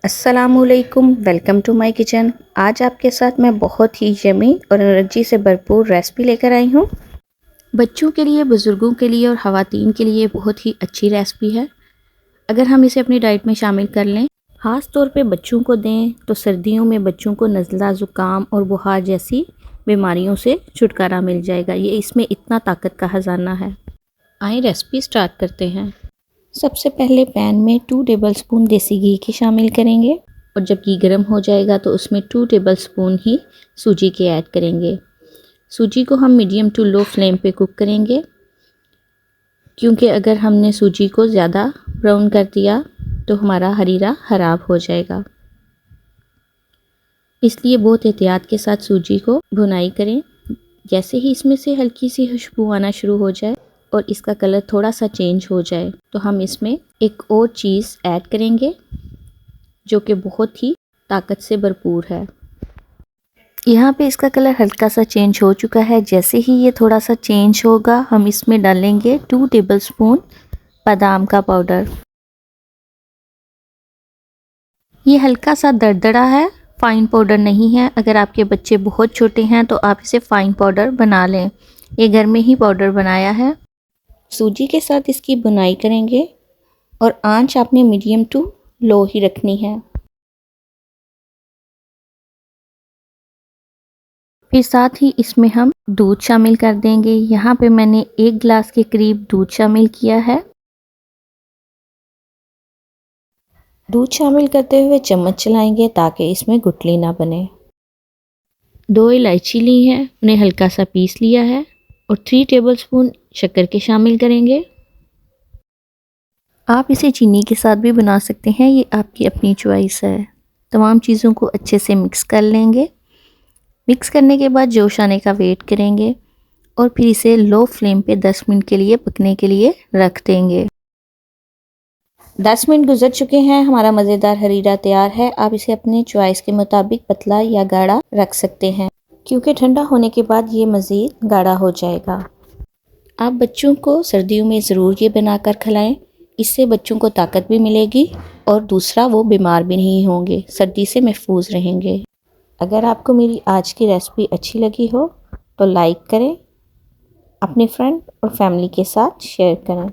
अस्सलामुअलैकुम, welcome to my kitchen. आज आपके साथ मैं बहुत ही यमी और एनर्जी से भरपूर रेसिपी लेकर आई हूँ। बच्चों के लिए, बुज़ुर्गों के लिए और ख़वातीन के लिए बहुत ही अच्छी रेसिपी है। अगर हम इसे अपनी डाइट में शामिल कर लें, ख़ास तौर पे बच्चों को दें, तो सर्दियों में बच्चों को नज़ला, ज़ुकाम और बुखार जैसी बीमारियों से छुटकारा मिल जाएगा। ये इसमें इतना ताकत का ख़जाना है। आइए रेसिपी स्टार्ट करते हैं। सबसे पहले पैन में 2 टेबलस्पून देसी घी की शामिल करेंगे और जब घी गर्म हो जाएगा तो उसमें 2 टेबलस्पून ही सूजी के ऐड करेंगे। सूजी को हम मीडियम टू लो फ्लेम पे कुक करेंगे, क्योंकि अगर हमने सूजी को ज़्यादा ब्राउन कर दिया तो हमारा हरीरा ख़राब हो जाएगा। इसलिए बहुत एहतियात के साथ सूजी को भुनाई करें। जैसे ही इसमें से हल्की सी खुशबू आना शुरू हो जाए और इसका कलर थोड़ा सा चेंज हो जाए तो हम इसमें एक और चीज़ ऐड करेंगे जो कि बहुत ही ताकत से भरपूर है। यहाँ पे इसका कलर हल्का सा चेंज हो चुका है। जैसे ही ये थोड़ा सा चेंज होगा हम इसमें डालेंगे 2 टेबलस्पून बादाम का पाउडर। ये हल्का सा दरदरा है, फ़ाइन पाउडर नहीं है। अगर आपके बच्चे बहुत छोटे हैं तो आप इसे फ़ाइन पाउडर बना लें। ये घर में ही पाउडर बनाया है। सूजी के साथ इसकी बुनाई करेंगे और आंच आपने मीडियम टू लो ही रखनी है। फिर साथ ही इसमें हम दूध शामिल कर देंगे। यहाँ पे मैंने 1 गिलास के करीब दूध शामिल किया है। दूध शामिल करते हुए चम्मच चलाएंगे ताकि इसमें गुठली ना बने। 2 इलायची ली है, उन्हें हल्का सा पीस लिया है और 3 टेबलस्पून शक्कर के शामिल करेंगे। आप इसे चीनी के साथ भी बना सकते हैं, ये आपकी अपनी चॉइस है। तमाम चीज़ों को अच्छे से मिक्स कर लेंगे। मिक्स करने के बाद जोश आने का वेट करेंगे और फिर इसे लो फ्लेम पे 10 मिनट के लिए पकने के लिए रख देंगे। 10 मिनट गुजर चुके हैं, हमारा मज़ेदार हरीरा तैयार है। आप इसे अपने चॉइस के मुताबिक पतला या गाढ़ा रख सकते हैं, क्योंकि ठंडा होने के बाद ये मज़ीद गाढ़ा हो जाएगा। आप बच्चों को सर्दियों में ज़रूर ये बनाकर खिलाएं। इससे बच्चों को ताकत भी मिलेगी और दूसरा वो बीमार भी नहीं होंगे, सर्दी से महफूज रहेंगे। अगर आपको मेरी आज की रेसिपी अच्छी लगी हो तो लाइक करें, अपने फ्रेंड और फैमिली के साथ शेयर करें।